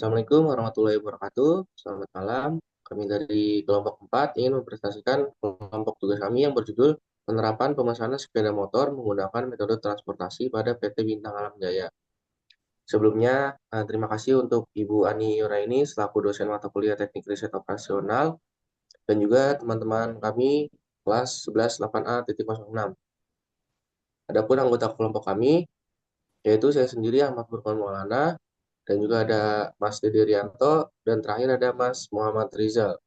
Assalamualaikum warahmatullahi wabarakatuh. Selamat malam. Kami dari kelompok 4 ingin mempresentasikan kelompok tugas kami yang berjudul Penerapan Pemesanan Sepeda Motor Menggunakan Metode Transportasi pada PT Bintang Alam Jaya. Sebelumnya, terima kasih untuk Ibu Ani Yuraini selaku dosen mata kuliah Teknik Riset Operasional dan juga teman-teman kami kelas 11 8A.06. Adapun anggota kelompok kami, yaitu saya sendiri Ahmad Furqan Maulana, dan juga ada Mas Dede Rianto, dan terakhir ada Mas Muhammad Rizal.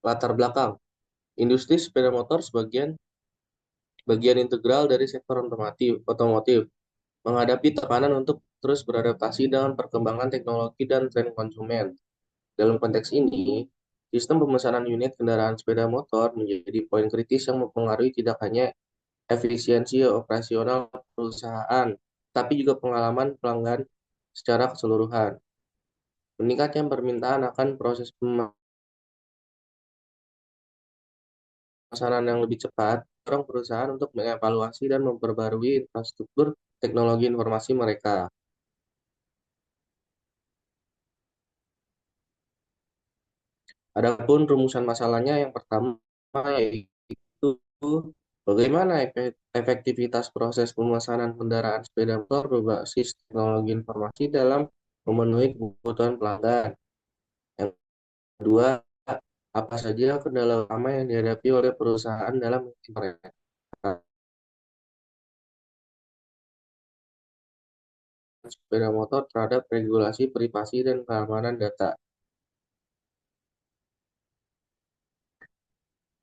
Latar belakang, industri sepeda motor sebagian bagian integral dari sektor otomotif, menghadapi tekanan untuk terus beradaptasi dengan perkembangan teknologi dan tren konsumen. Dalam konteks ini, sistem pemesanan unit kendaraan sepeda motor menjadi poin kritis yang mempengaruhi tidak hanya efisiensi operasional perusahaan, tapi juga pengalaman pelanggan secara keseluruhan. Meningkatnya permintaan akan proses pemesanan yang lebih cepat, mendorong perusahaan untuk mengevaluasi dan memperbarui infrastruktur teknologi informasi mereka. Adapun rumusan masalahnya yang pertama yaitu bagaimana efektivitas proses pemesanan kendaraan sepeda motor berbasis teknologi informasi dalam memenuhi kebutuhan pelanggan. Yang kedua, apa saja kendala utama yang dihadapi oleh perusahaan dalam mereka sepeda motor terhadap regulasi privasi dan keamanan data.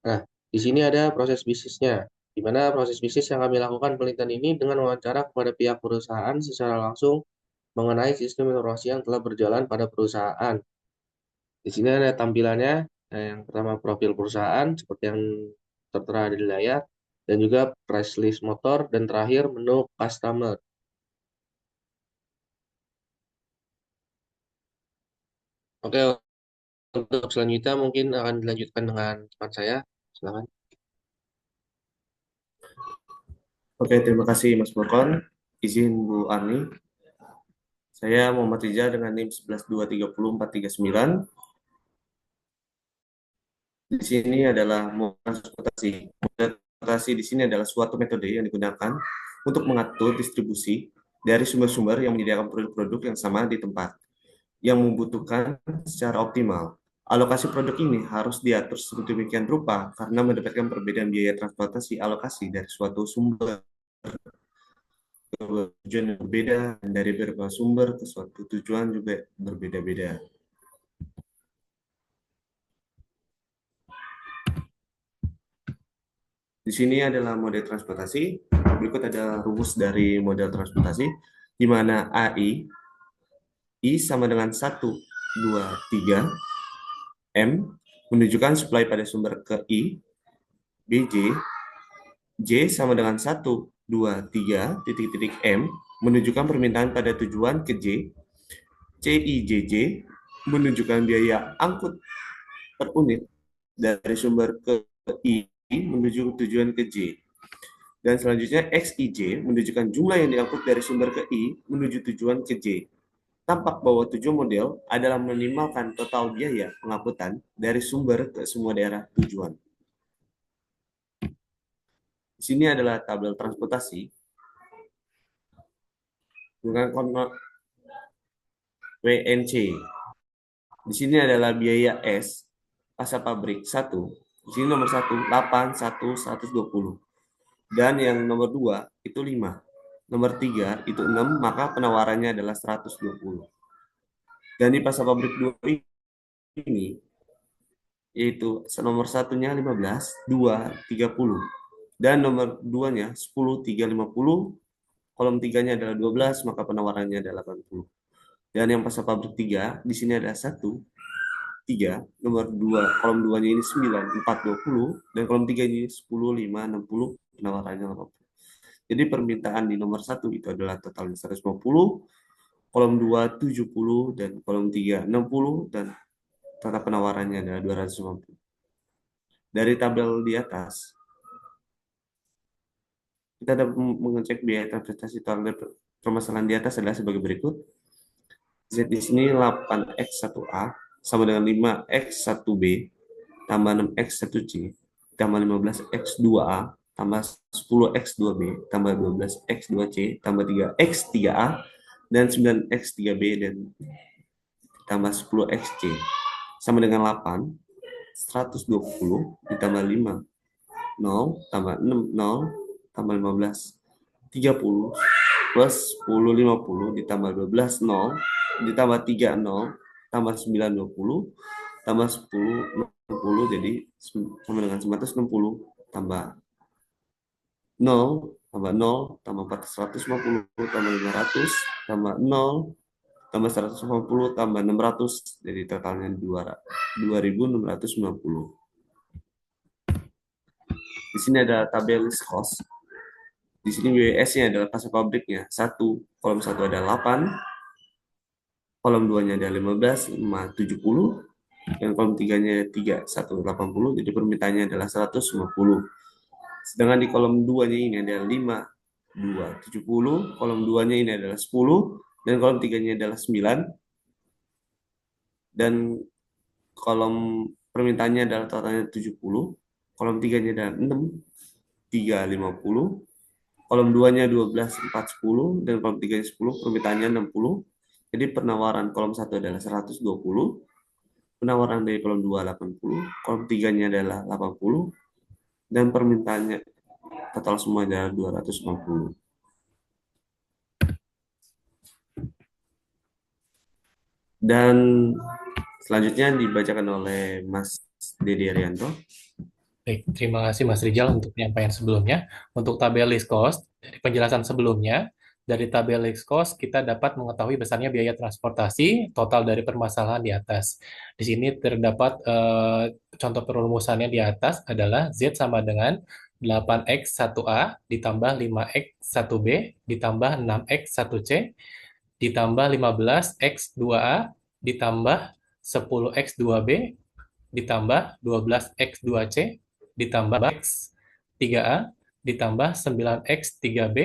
Nah, di sini ada proses bisnisnya, di mana proses bisnis yang kami lakukan penelitian ini dengan wawancara kepada pihak perusahaan secara langsung mengenai sistem informasi yang telah berjalan pada perusahaan. Di sini ada tampilannya, yang pertama profil perusahaan seperti yang tertera di layar, dan juga price list motor, dan terakhir menu customer. Oke, untuk selanjutnya mungkin akan dilanjutkan dengan teman saya. Silakan. Oke, terima kasih Mas Burkon. Izin Bu Ani. Saya Muhammad Rizal dengan NIM 11230439. Di sini adalah moda transportasi. Moda transportasi di sini adalah suatu metode yang digunakan untuk mengatur distribusi dari sumber-sumber yang menyediakan produk-produk yang sama di tempat yang membutuhkan secara optimal. Alokasi produk ini harus diatur sedemikian rupa karena mendapatkan perbedaan biaya transportasi alokasi dari suatu sumber tujuan yang berbeda dan dari beberapa sumber ke suatu tujuan juga berbeda-beda. Di sini adalah model transportasi. Berikut ada rumus dari model transportasi, di mana I sama dengan 1, 2, 3, M menunjukkan supply pada sumber ke I, BJ, J sama dengan 1, 2, 3, titik-titik M menunjukkan permintaan pada tujuan ke J, CIJJ menunjukkan biaya angkut per unit dari sumber ke I menuju tujuan ke J. Dan selanjutnya XIJ menunjukkan jumlah yang diangkut dari sumber ke I menuju tujuan ke J. Tampak bahwa tujuan model adalah meminimalkan total biaya pengangkutan dari sumber ke semua daerah tujuan. Di sini adalah tabel transportasi dengan WNC. Di sini adalah biaya S pasar pabrik 1. Di sini nomor 1 8 1 120. Dan yang nomor 2 itu 5. Nomor 3 itu 6, maka penawarannya adalah 120. Dan di pasar pabrik 2 ini yaitu nomor satunya 15, 2, 30. Dan nomor 2-nya 10, 3, 50. Kolom 3-nya adalah 12, maka penawarannya adalah 80. Dan yang pasar pabrik 3, di sini ada 1, 3, nomor 2, kolom 2-nya ini 9, 4, 20, dan kolom 3 ini 10, 5, 60, penawarannya 80. Jadi permintaan di nomor 1 itu adalah totalnya 150, kolom 2 70, dan kolom 3 60, dan total penawarannya adalah 250. Dari tabel di atas, kita dapat mengecek biaya transportasi total dari permasalahan di atas adalah sebagai berikut. Z di sini 8x1A sama dengan 5x1B tambah 6x1C tambah 15x2A tambah 10x2B tambah 12x2C tambah 3x3A dan 9x3B dan tambah 10xC sama dengan 8. 120 ditambah 5 0 tambah 6 0 tambah 15 30 plus 10 50 ditambah 12 0 ditambah 3 0 tambah 9 20 tambah 10 60 jadi sama dengan 960 tambah 0 tambah 0 tambah 450 tambah 500 tambah 0 tambah 150 tambah 600 jadi totalnya 2690. Di sini ada tabel list cost. Di sini WS-nya adalah kasa pabriknya. Kolom 1 ada 8, kolom 2-nya ada 15, 5, 70, dan kolom 3-nya 3, 1, 80, jadi permintaannya adalah 150. Sedangkan di kolom 2-nya ini ada 5, 2, 70, kolom 2-nya ini adalah 10, dan kolom 3-nya adalah 9, dan kolom permintaannya adalah totalnya 70, kolom 3-nya adalah 6, 3, 50, kolom 2-nya 12, 4, 10, dan kolom 3-nya 10, permintaannya 60. Jadi penawaran kolom 1 adalah 120, penawaran dari kolom 2 80, kolom 3-nya adalah 80, dan permintaannya total semua adalah 250. Dan selanjutnya dibacakan oleh Mas Dede Arianto. Baik, terima kasih Mas Rizal untuk penyampaian sebelumnya. Untuk tabel list cost, dari penjelasan sebelumnya, dari tabel list cost kita dapat mengetahui besarnya biaya transportasi total dari permasalahan di atas. Di sini terdapat contoh perumusannya di atas adalah Z sama dengan 8x1A ditambah 5x1B ditambah 6x1C ditambah 15x2A ditambah 10x2B ditambah 12x2C ditambah X3A ditambah 9x3B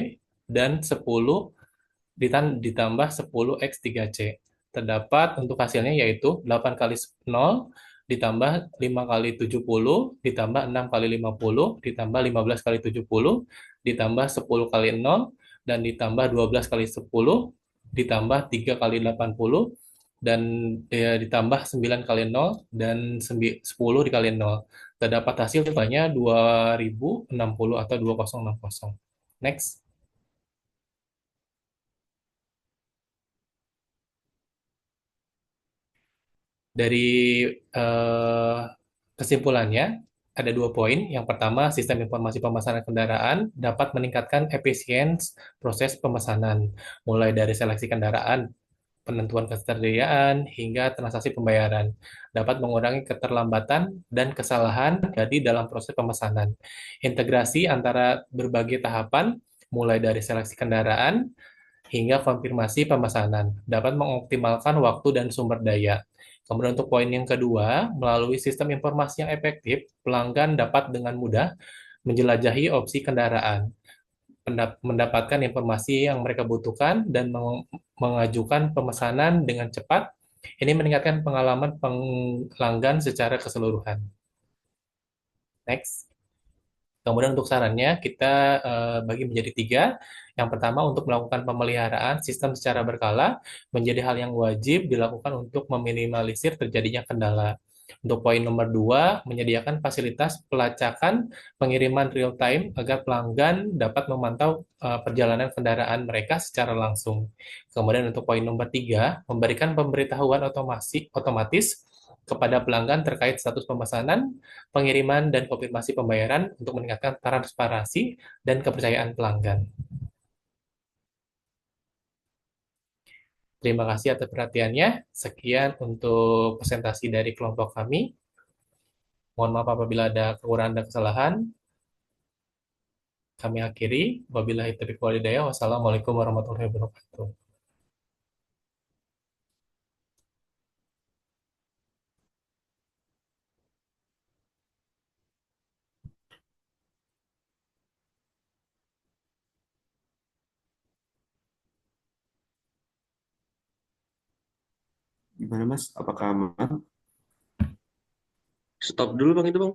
dan 10 ditambah 10x3C. Terdapat untuk hasilnya yaitu 8 kali 0 ditambah 5 kali 70 ditambah 6 kali 50 ditambah 15 kali 70 ditambah 10 kali 0 dan ditambah 12 kali 10 ditambah 3 kali 80 dan ditambah 9 kali 0 dan 10 dikali 0. Terdapat hasil banyak 2060 atau 2060. Next. Dari eh, kesimpulannya, ada 2 poin. Yang pertama, sistem informasi pemesanan kendaraan dapat meningkatkan efisiensi proses pemesanan, mulai dari seleksi kendaraan, penentuan ketersediaan, hingga transaksi pembayaran. Dapat mengurangi keterlambatan dan kesalahan jadi dalam proses pemesanan. Integrasi antara berbagai tahapan, mulai dari seleksi kendaraan, hingga konfirmasi pemesanan, dapat mengoptimalkan waktu dan sumber daya. Kemudian untuk poin yang kedua, melalui sistem informasi yang efektif, pelanggan dapat dengan mudah menjelajahi opsi kendaraan, mendapatkan informasi yang mereka butuhkan, dan mengajukan pemesanan dengan cepat. Ini meningkatkan pengalaman pelanggan secara keseluruhan. Next. Kemudian untuk sarannya kita bagi menjadi 3. Yang pertama untuk melakukan pemeliharaan sistem secara berkala menjadi hal yang wajib dilakukan untuk meminimalisir terjadinya kendala. Untuk poin nomor 2, menyediakan fasilitas pelacakan pengiriman real time agar pelanggan dapat memantau perjalanan kendaraan mereka secara langsung. Kemudian untuk poin nomor 3, memberikan pemberitahuan otomatis kepada pelanggan terkait status pemesanan, pengiriman, dan konfirmasi pembayaran untuk meningkatkan transparansi dan kepercayaan pelanggan. Terima kasih atas perhatiannya. Sekian untuk presentasi dari kelompok kami. Mohon maaf apabila ada kekurangan dan kesalahan. Kami akhiri. Wabillahi taufiq wal hidayah. Wassalamualaikum warahmatullahi wabarakatuh. Gimana Mas? Apakah aman? Stop dulu Bang itu Bang.